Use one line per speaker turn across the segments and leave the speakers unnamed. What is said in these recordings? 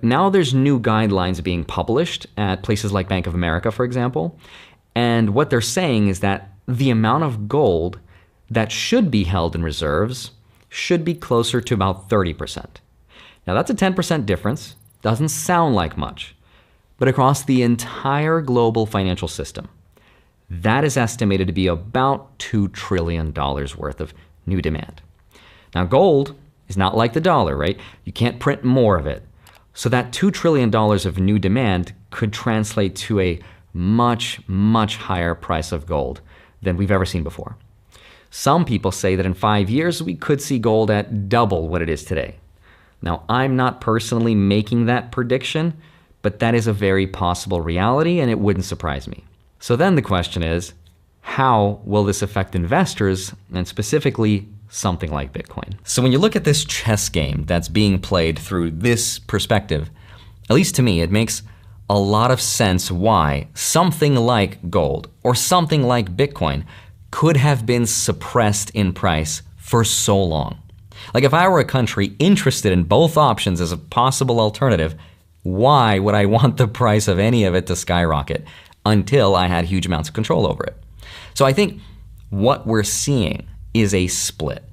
Now there's new guidelines being published at places like Bank of America, for example. And what they're saying is that the amount of gold that should be held in reserves should be closer to about 30%. Now that's a 10% difference. Doesn't sound like much. But across the entire global financial system, that is estimated to be about $2 trillion worth of new demand. Now gold is not like the dollar, right? You can't print more of it. So that $2 trillion of new demand could translate to a much, much higher price of gold than we've ever seen before. Some people say that in 5 years, we could see gold at double what it is today. Now, I'm not personally making that prediction, but that is a very possible reality, and it wouldn't surprise me. So then the question is, how will this affect investors, and specifically something like Bitcoin? So when you look at this chess game that's being played through this perspective, at least to me, it makes a lot of sense why something like gold or something like Bitcoin could have been suppressed in price for so long. Like if I were a country interested in both options as a possible alternative, why would I want the price of any of it to skyrocket until I had huge amounts of control over it? So I think what we're seeing is a split.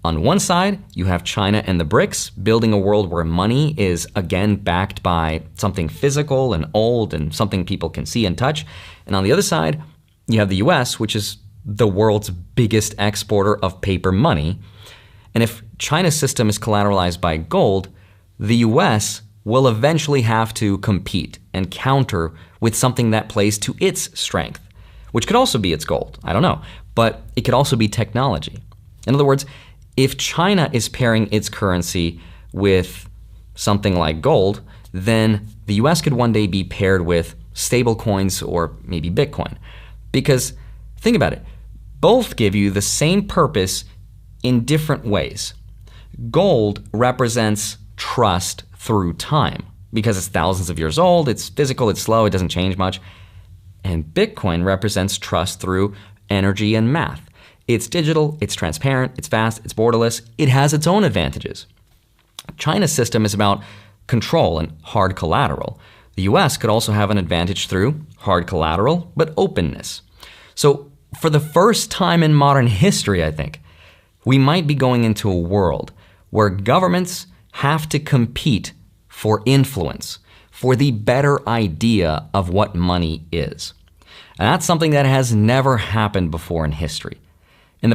On one side, you have China and the BRICS building a world where money is again backed by something physical and old and something people can see and touch. And on the other side, you have the US, which is the world's biggest exporter of paper money. And if China's system is collateralized by gold, the US will eventually have to compete and counter with something that plays to its strength, which could also be its gold. I don't know. But it could also be technology. In other words, if China is pairing its currency with something like gold, then the US could one day be paired with stable coins or maybe Bitcoin. Because think about it, both give you the same purpose in different ways. Gold represents trust through time because it's thousands of years old, it's physical, it's slow, it doesn't change much. And Bitcoin represents trust through energy and math. It's digital, it's transparent, it's fast, it's borderless. It has its own advantages. China's system is about control and hard collateral. The US could also have an advantage through hard collateral, but openness. So for the first time in modern history, I think, we might be going into a world where governments have to compete for influence, for the better idea of what money is. And that's something that has never happened before in history.